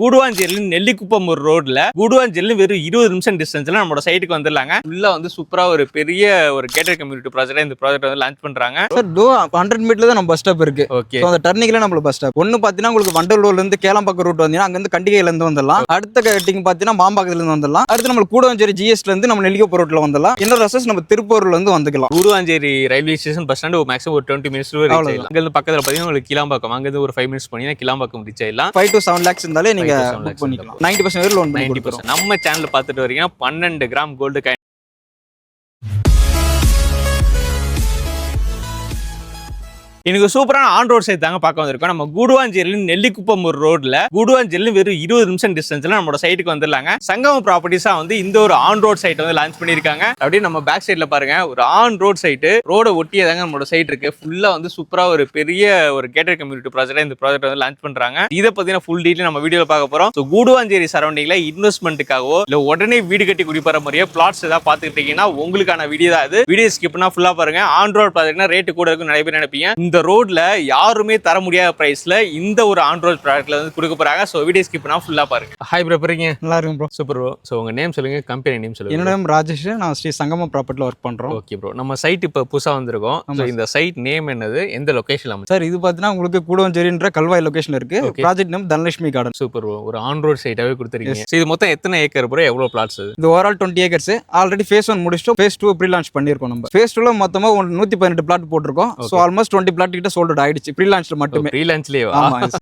கூடுவாஞ்சேரியில நெல்லிக்குப்பம் ஒரு ரோட்ல கூடுவாஞ்சேரியில வெறும் 20 நிமிஷம் டிஸ்டன்ஸ்ல நம்மளோட சைட்டுக்கு வந்துடலாங்க. உள்ள வந்து சூப்பரா ஒரு பெரிய ஒரு கேட்டட் கம்யூனிட்டி ப்ராஜெக்ட் இந்த ப்ராஜெக்ட் வந்து லான்ச் பண்றாங்க. சார் 100 மீட்டர்ல தான் நம்ம பஸ் ஸ்டாப் இருக்கு. ஓகே, அந்த டர்னிங்ல நம்ம பஸ் ஸ்டாப் ஒன்னு பாத்தீங்கன்னா உங்களுக்கு வண்டலூர்ல இருந்து கேளம்பாக்கம் ரூட் வந்தீங்கன்னா அங்க இருந்து கண்டிகையில இருந்து வந்துடலாம். அடுத்த கட்டிங் பாத்தீங்கன்னா மாம்பாக்கத்துல இருந்து வந்துடலாம். அடுத்து நம்ம கூடுவாஞ்சேரி ஜிஎஸ்ல இருந்து நம்ம நெல்லிக்குப்பம் ரோட்ல வந்துடலாம். இன்னொரு அசஸ் நம்ம திருப்பூர்ல இருந்து வந்துக்கலாம். Guduvanchery railway station bus stand maximum ஒரு 20 மினிட்ஸ் ரீச் ஆயிடலாம். அங்க இருந்து பக்கத்துல பாத்தீங்கன்னா உங்களுக்கு கிளாம்பாக்கம், அங்க இருந்து ஒரு 5 மினிட்ஸ் பண்ணீங்கன்னா கிளாம்பாக்கம் ரீச் ஆயிடலாம். 5 to 7 lakhs இருந்தாலே நீங்க புக் பண்ணிக்கலாம். 90% வரை லோன் பண்ணி 90%. நம்ம சேனல் பார்த்துட்டு வரீங்கன்னா 12 கிராம் கோல்டு காயின். எனக்கு சூப்பரான ஆன் ரோட் சைட் தாங்க பார்க்க வந்திருக்கோம். நம்ம கூடுவாஞ்சேரியில நெல்லிக்குப்பம் ஒரு ரோட்ல கூடுவாஞ்சேரியில வெறும் 20 நிமிஷம் டிஸ்டன்ஸ்ல நம்மளோட சைட்டுக்கு வந்துடலாங்க. சங்கமம் ப்ராப்பர்ட்டிஸா வந்து இந்த ஒரு ஆன் ரோட் சைட் வந்து லான்ச் பண்ணிருக்காங்க. அப்படியே நம்ம பேக் சைட்ல பாருங்க, ஒரு ஆன் ரோட் சைட்டு, ரோட ஒட்டியே தாங்க நம்மளோட சைட் இருக்கு. ஃபுல்லா வந்து சூப்பரா ஒரு பெரிய ஒரு கேட்டட் கம்யூனிட்டி ப்ராஜெக்ட் இந்த ப்ராஜெக்ட் வந்து லான்ச் பண்றாங்க. இதை பத்தின ஃபுல் டீடைல் நம்ம வீடியோல பார்க்க போறோம். ஸோ கூடுவாஞ்சேரி சரௌண்டிங்ல இன்வெஸ்ட்மெண்ட்டுக்காகவோ இல்ல உடனே வீடு கட்டி குடிப்பற மாதிரியே பிளாட்ஸ் ஏதாவது பார்த்துக்கிட்டீங்கன்னா உங்களுக்கான வீடியோ தான் அது. வீடியோ ஸ்கிப் பண்ணா ஃபுல்லா பாருங்க. ஆன் ரோட் ப்ராஜெக்ட்னா ரேட்டு கூட இருக்கும் நிறைய பேர் நினைப்பீங்க. இந்த ரோட்ல யாருமே தர முடியாத பிரைஸ்ல இந்த ஒரு ஆன் ரோட் ப்ராடக்ட்ல வந்து கொடுக்க போறாங்க. சோ வீடியோ ஸ்கிப் பண்ணா ஃபுல்லா பாருங்க. ஹாய் ப்ரோ, போறீங்க? நல்லா இருக்கும் ப்ரோ. Super bro. சோ உங்க நேம் சொல்லுங்க, கம்பெனி நேம் சொல்லுங்க. என்னோட நேம் ராஜேஷ். நான் ஸ்ரீ சங்கமம் ப்ராப்பர்ட்டில ஒர்க் பண்றோம். Okay bro. நம்ம சைட் இப்ப புதுசா வந்திருக்கோம். சோ இந்த சைட் நேம் என்னது, எந்த லொகேஷன்ல அமைச்சு? சார் இது பாத்தீங்கன்னா உங்களுக்கு கூடுவாஞ்சேரின்ற கல்வாய் லொகேஷன் இருக்கு. Project name Dhanalakshmi garden. Super bro. ஒரு ஆன் ரோட் சைட்டாவே கொடுத்துருக்கீங்க. இது மொத்தம் எத்தனை ஏக்கர் ப்ரோ, எவ்வளவு பிளாட்ஸ்? இது ஓவரால் 20 ஏக்கர்ஸ். ஆல்ரெடி ஃபேஸ் 1 முடிச்சிட்டோம். ஃபேஸ் 2 ப்ரீ லான்ச் பண்ணிருக்கோம். நம்ம ஃபேஸ் 2ல மொத்தமா 118 பிளாட் போட்டுருக்கோம். சோ ஆல்மோஸ்ட் 20 பிளாட் கிட்ட சோல்ட் ஆயிடுச்சு ப்ரீ லான்ச்ல மட்டுமே. ப்ரீ லான்ச்லயே?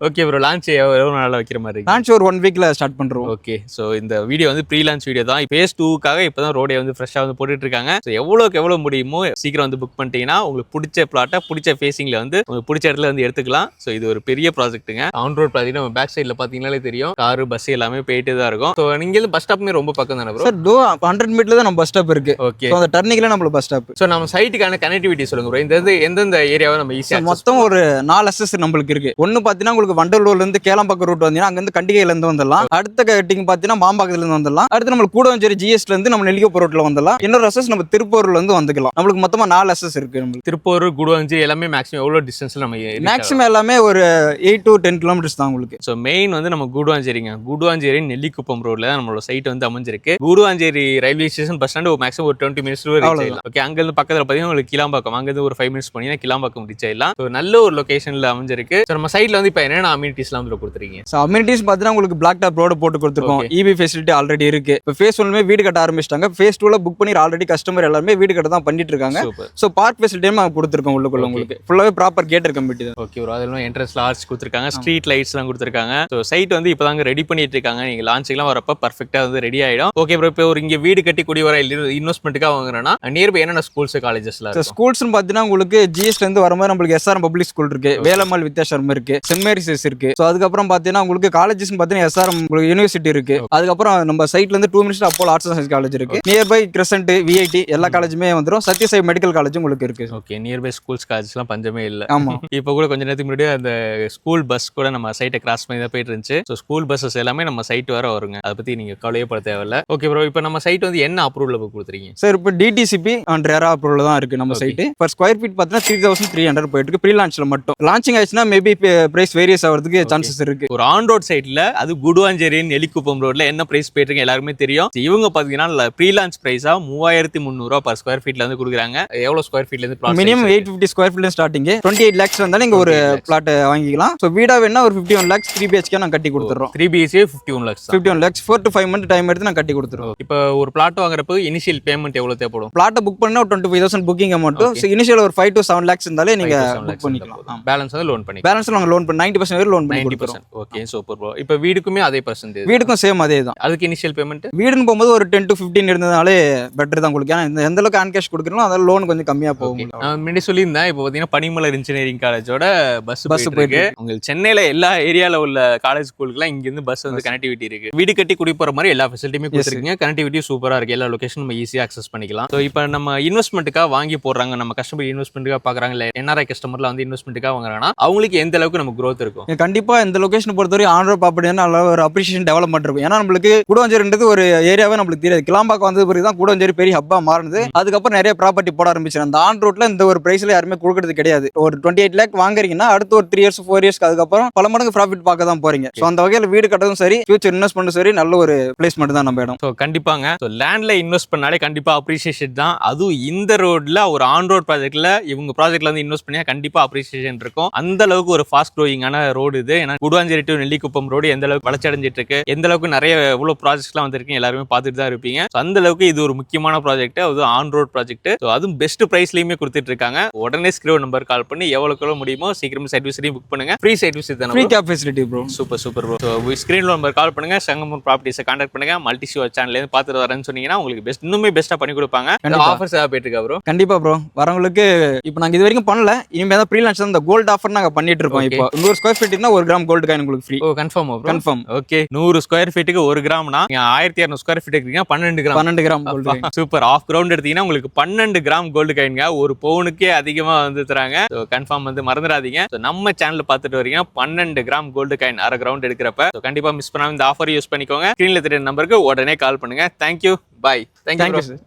Okay bro. லான்ச் எவ்வளவு நாளா வைக்கிற மாதிரி இருக்கு? லான்ச் ஒரு 1 வீக்ல ஸ்டார்ட் பண்றோம். ஓகே. சோ இந்த வீடியோ வந்து ப்ரீ லான்ச் வீடியோ தான். ஃபேஸ் 2க்காக இப்பதான் ரோடே வந்து ஃப்ரெஷ்ஷா வந்து போட்டுட்டு இருக்காங்க. சோ எவ்வளவுக்கு எவ்வளவு முடியுமோ சீக்கிரம் வந்து புக் பண்ணிட்டீங்கன்னா உங்களுக்கு பிடிச்ச பிளாட்டை பிடிச்ச ஃபேசிங்ல வந்து உங்களுக்கு பிடிச்ச இடத்துல வந்து எடுத்துக்கலாம். சோ இது ஒரு பெரிய ப்ராஜெக்ட்டுங்க. ஆன் ரோட் ப்ராஜெக்ட் நம்ம பேக் சைடுல பாத்தீங்கன்னாலே தெரியும், கார் பஸ் எல்லாமே போயிட்டு தான் இருக்கும். சோ நீங்க இருந்து பஸ் ஸ்டாப்மே ரொம்ப பக்கம் தானே ப்ரோ? சார் 100 மீட்டர்ல தான் நம்ம பஸ் ஸ்டாப் இருக்கு. ஓகே. சோ அந்த டர்னிங்ல நம்ம பஸ் ஸ்டாப். சோ நம்ம சைட்டுக்கான கனெக்டிவிட்டி சொல்லுங்க ப்ரோ. இந்த எந்தெந்த ஏரியாவை நம்ம ஈஸியா? மொத்தம் ஒரு 4 அசஸ் நம்மளுக்கு இருக்கு. ஒன்னு பாத்தீங்கன்னா உங்களுக்கு வண்டலூர்ல இருந்து கேளம்பாக்கம் ரூட் வந்தீங்கன்னா அங்க இருந்து கண்டிகையில இருந்து வந்துடலாம். அடுத்த கட்டிங் பாத்தீங்கன்னா மாம்பாக்கத்துல இருந்து வந்துடலாம். அடுத்து நம்ம கூடுவாஞ்சேரி ஜிஎஸ்ல இருந்து நம்ம நெல்லிக்குப்பம் ரோட்ல வந்துடலாம். இன்னொரு அசஸ் நம்ம திருப்பூர்ல இருந்து வந்துக்கலாம். நம்மளுக்கு மொத்தமா 4 அசஸ் இருக்கு. நம்மளுக்கு திருப்பூர் கூடுவாஞ்சேரி எல்லாமே மேக்ஸிமம் எவ்வளவு டிஸ்டன்ஸ்ல நம்ம? மேக்ஸிமம் எல்லாமே ஒரு 8 to 10 கிலோமீட்டர்ஸ் தான் உங்களுக்கு. ஸோ மெயின் வந்து நம்ம கூடுவாஞ்சேரிங்க. கூடுவாஞ்சேரி நெல்லிக்குப்பம் ரோட்ல தான் நம்மளோட சைட் வந்து அமைஞ்சிருக்கு. Guduvanchery railway station bus stand maximum ஒரு 20 மினிட்ஸ் ரீச் ஆயிடலாம். ஓகே. அங்க இருந்து பக்கத்துல பாத்தீங்கன்னா உங்களுக்கு கிளாம்பாக்கம், அங்க இருந்து ஒரு 5 மினிட்ஸ் பண்ணீங்கன்னா கிளாம்பாக்கம் ரீச் ஆயிடலாம். ஸோ நல்ல ஒரு லொகேஷன்ல அமைஞ்சிருக்கு. ஸோ நம்ம சைட்ல வந்து இப்போ என்னென்ன அம்யூனிட்டிஸ்லாம் வந்து கொடுத்துருக்கீங்க? ஸோ அம்யூனிட்டிஸ் பார்த்தீங்கன்னா உங்களுக்கு பிளாக் டாப் ரோடு போட்டு கொடுத்துருக்கோம். இபி ஃபெசிலிட்டி ஆல்ரெடி இருக்கு. இப்போ ஃபேஸ் 1மே வீடு கட்ட ஆரம்பிச்சிட்டாங்க. ஃபேஸ் 2ல புக் பண்ணி ஆல்ரெடி கஸ்டமர் எல்லாருமே வீடு கட்ட தான் பண்ணிட்டு இருக்காங்க. ஸோ பார்க் ஃபெசிலிட்டியும் நாங்கள் கொடுத்துருக்கோம் உள்ளுக்குள்ள. உங்களுக்கு ஃபுல்லாவே ப்ராப்பர் கேட்டர் கம்யூனிட்டி தான். Okay bro. அதெல்லாம் என்ட்ரன்ஸ்ல ஆர்ச் கொடுத்துருக்காங்க, ஸ்ட்ரீட் லைட்ஸ்லாம் கொடுத்துருக்காங்க. ஸோ சைட் வந்து இப்போதாங்க ரெடி பண்ணிட்டு இருக்காங்க. நீங்க லான்ச்சுக்குலாம் வரப்ப பர்ஃபெக்டா வந்து ரெடி ஆயிடும். Okay bro. இப்போ ஒரு இங்க வீடு கட்டி குடி வர இன்வெஸ்ட்மெண்ட்டுக்காக வாங்குறேன்னா நியர்பை என்னென்ன ஸ்கூல்ஸ் காலேஜஸ்லாம் இருக்கு? ஸ்கூல்ஸ்னு பார்த்தீங்கன்னா உங்களுக்கு ஜிஎஸ்ல இருந்து வரும்போது நம்மளுக்கு எஸ்ஆர்எம் பப்ளிக் ஸ்கூல் இருக்கு, வேலம்மாள் வித்யாசரம் இருக்கு, சென்ட் மேரிஸ் இருக்கு. ஸோ அதுக்கப்புறம் பார்த்தீங்கன்னா உங்களுக்கு காலேஜஸ் பார்த்தீங்கன்னா எஸ்ஆர்எம் யூனிவர்சிட்டி இருக்கு. அதுக்கப்புறம் நம்ம சைட்ல இருந்து 2 minutes Apollo arts and science college இருக்கு. நியர்பை கிரசன்ட், விஐடி எல்லா காலேஜுமே வந்துடும். சத்யசாய் மெடிக்கல் காலேஜும் உங்களுக்கு இருக்கு. ஓகே. நியர்பை ஸ்கூல்ஸ் காலேஜ்லாம் பஞ்சமே இல்லை. ஆமா. இப்போ கூட கொஞ்ச நேரத்துக்கு முன்னாடி அந்த ஸ்கூல் பஸ் கூட நம்ம சைட்டை கிராஸ் பண்ணி தான் போயிட்டு இருந்துச்சு. ஸோ ஸ்கூல் பஸ்ஸஸ் எல்லாமே நம்ம சைட் வர வருங்க. அதை பத்தி நீங்க கவலையே பட தேவையில்ல. Okay bro. இப்போ நம்ம சைட் வந்து என்ன அப்ரூவல் கொடுத்துருக்கீங்க? சார் இப்போ டிடிசிபி அண்ட் ரெரா அப்ரூவல் தான் இருக்கு நம்ம சைட். பர் ஸ்கொயர் ஃபீட் பார்த்தீங்கன்னா 3300 போயிட்டு இருக்கு. ப்ரீ லான்ச்ல மட்டும். லான்ச்சிங் ஆயிடுச்சுன்னா மேபி பிரைஸ் வேரியஸ் ஆகிறதுக்கு சான்சஸ் இருக்கு. ஒரு ஆன் ரோட் சைட்ல அது கூடுவாஞ்சேரி நெல்லிக்குப்பம் ரோட்ல என்ன பிரைஸ் போயிட்டு இருக்கு எல்லாருமே தெரியும். இவங்க பாத்தீங்கன்னா ப்ரீ லான்ச் பிரைஸா 3300 பர் ஸ்கொயர் ஃபீட்ல இருந்து கொடுக்குறாங்க. எவ்வளவு ஸ்கொயர் ஃபீட்ல இருந்து பிளாட்? மினிமம் 850 ஸ்கொயர் ஃபீட்ல ஸ்டார்டிங். 28 lakhs வந்தாலும் இங்க ஒரு பிளாட் வாங்கிக்கலாம். சோ வீடா வேணா ஒரு 51 lakhs 3 BHK நான் கட்டி கொடுத்துறோம். 3 BHK 51 lakhs. 51 lakhs 4 to 5 month time எடுத்து நான் கட்டி கொடுத்துறோம். இப்போ ஒரு பிளாட் வாங்குறப்ப இனிஷியல் பேமெண்ட் எவ்வளவு தேவைப்படும்? பிளாட் புக் பண்ணா 25,000 புக்கிங் அமௌண்ட். சோ இனிஷியல் ஒரு 5 to 7 lakhs இருந்தாலே நீங்க புக் பண்ணிக்கலாம். பேலன்ஸ் வந்து லோன் பண்ணி. பேலன்ஸ் நாங்க லோன் பண்ணி 90% வரை லோன் பண்ணி கொடுத்துறோம். Okay super bro. இப்போ வீடுக்குமே அதே பர்சன்டேஜ்? வீடுக்கும் சேம் அதே தான். அதுக்கு இனிஷியல் பேமெண்ட் வீடுன்னு போகும்போது ஒரு 10 to 15 இருந்ததாலே பெட்டர் தான் உங்களுக்கு. ஏன்னா எந்த அளவுக்கு ஆன் கேஷ் கொடுக்குறோம் அதனால லோன் கொஞ்சம் கம்மியா போகும். நான் முன்னாடி சொல்லியிருந்தேன். இப்போ பார்த்தீங்கன்னா பனிமலர் இன்ஜினியரிங் காலேஜோட பஸ் போயிட்டு உங்களுக்கு சென்னையில எல்லா ஏரியாவில் உள்ள காலேஜ் ஸ்கூலுக்குலாம் இங்கிருந்து பஸ் வந்து கனெக்டிவிட்டி இருக்கு. வீடு கட்டி குடி போற மாதிரி எல்லா ஃபெசிலிட்டியுமே கொடுத்துருக்கீங்க. கனெக்டிவிட்டி சூப்பரா இருக்கு. எல்லா லொகேஷன் நம்ம ஈஸியாக அக்சஸ் பண்ணிக்கலாம். ஸோ இப்போ நம்ம இன்வெஸ்ட்மெண்ட்டுக்காக வாங்கி போடுறாங்க, நம்ம கஸ்டமர் இன்வெஸ்ட்மெண்ட்டுக்காக பார்க்குறாங்க, இல்லை என்ஆர்ஐ கஸ்டமர்லாம் வந்து இன்வெஸ்ட்மெண்ட்டுக்காக வாங்குறாங்கன்னா அவங்களுக்கு எந்த அளவுக்கு நம்ம growth இருக்கும்? கண்டிப்பா இந்த லொகேஷன் பொறுத்தவரை ஆண்ட்ராய்ட் ப்ராப்பர்ட்டி நல்ல ஒரு அப்ரிசியேஷன் டெவலப்மெண்ட் இருக்கும். ஏன்னா நம்மளுக்கு கூடுவாஞ்சேரின்றது ஒரு ஏரியாவே நம்மளுக்கு தெரியாது. கிளாம்பாக்கம் வந்தது பிறகு தான் கூடுவாஞ்சேரி பெரிய ஹப்பா மாறுனது. அதுக்கப்புறம் நிறைய ப்ராப்பர்ட்டி போட ஆரம்பிச்சு. அந்த ஆன் ரோட்ல இந்த ஒரு பிரைஸ்ல யாருமே கொடுக்கறது கிடையாது. ஒரு 28 லேக் வாங்குறீங்கன்னா அடுத்து ஒரு 3 இயர்ஸ் 4 இயர்ஸ்க்கு அதுக்கப்புறம் பல மடங்கு ப்ராஃபிட் பார்க்க தான் போறீங்க. ஸோ அந்த வகையில் வீடு கட்டதும் சரி, ஃபியூச்சர் இன்வெஸ்ட்மெண்ட்டும் சரி, நல்ல ஒரு பிளேஸ்மெண்ட் தான் நம்ம இடம். ஸோ கண்டிப்பாங்க. ஸோ லேண்ட்ல இன்வெஸ்ட் பண்ணாலே கண்டிப்பா அப்ரிசியேஷன் தான். அதுவும் இந்த ரோட்ல ஒரு ஆன் ரோட் ப்ராஜெக்ட்ல இவங்க ப்ராஜெக்ட்ல வந்து இன்வெஸ்ட் பண்ணியா கண்டிப்பா அப்ரிசியேஷன் இருக்கும். அந்த அளவுக்கு ஒரு ஃபாஸ்ட் க்ரோயிங்கான ரோடு இது. ஏன்னா கூடுவாஞ்சேரி டு நெல்லிக்குப்பம் ரோடு எந்த அளவுக்கு வளர்ச்சி அடைஞ்சிட்டு இருக்கு, எந்த அளவுக்கு நிறைய எவ்வளவு ப்ராஜெக்ட்ஸ்லாம் வந்திருக்கு எல்லாருமே பார்த்துட்டு தான் இருப்பீங்க. ஸோ அந்த அளவுக்கு இது ஒரு முக்கியமான ப்ராஜெக்ட், அது ஆன் ரோட் ப்ராஜெக்ட். ஸோ அதுவும் பெஸ்ட் பிரைஸ்லயுமே கொடுத்துட்டு இருக்காங்க. உடனே ஸ்கிரீன் நம்பர் கால் பண்ணி எவ்வளவு முடியுமோ சீக்கிரமா சைட் விசிட்டையும் புக் பண்ணுங்க. ஃப்ரீ சைட் விசிட் தானே? Free cab facility bro. Super super bro. So screen number call பண்ணுங்க, சங்கமம் ப்ராப்பர்ட்டிஸை கான்டாக்ட் பண்ணுங்க. மல்டி ஷோ சேனல்லேருந்து பார்த்துட்டு வரேன்னு சொன்னீங்கன்னா உங்களுக்கு இன்னுமே பெஸ்ட்டாக பண்ணி கொடுப்பாங்க. ஆஃபர்ஸ் ஏதாவது போயிட்டு இருக்கா ப்ரோ? கண்டிப்பா ப்ரோ. வரவங்களுக்கு இப்போ நாங்கள் இது வரைக்கும் பண்ணல, இனிமேல் தான் ப்ரீ லான்ச் இந்த கோல்ட் ஆஃபர் நாங்கள் பண்ணிட்டு இருக்கோம். இப்போ 100 ஸ்கொயர் ஃபீட்னா 1 கிராம் கோல்டு காயின் உங்களுக்கு free. Oh confirm bro? Confirm. Okay, 100 square ஃபீட்டுக்கு 1 கிராம்னா 1200 ஸ்கொயர் ஃபீட் இருக்கீங்க 12 gram gold coin. Super. Half ground எடுத்தீங்கன்னா உங்களுக்கு 12 கிராம் கோல்டு காயின்ங்க. ஒரு பவுனுக்கே அதிகமா வந்து தராங்க. ஸோ கன்ஃபார்ம் வந்து மறந்துடாதீங்க. ஸோ நம்ம சேனல் பார்த்துட்டு வரீங்க 12 கிராம் கோல்டு காயின் அரை கிரவுண்ட் எடுக்கிறப்ப ஸோ கண்டிப்பா மிஸ் பண்ணாம இந்த ஆஃபர் யூஸ் பண்ணிக்கோங்க. ஸ்கிரீன்ல தெரியுற நம்பருக்கு உடனே கால் பண்ணுங்க. Thank you, bye. Thank you sir.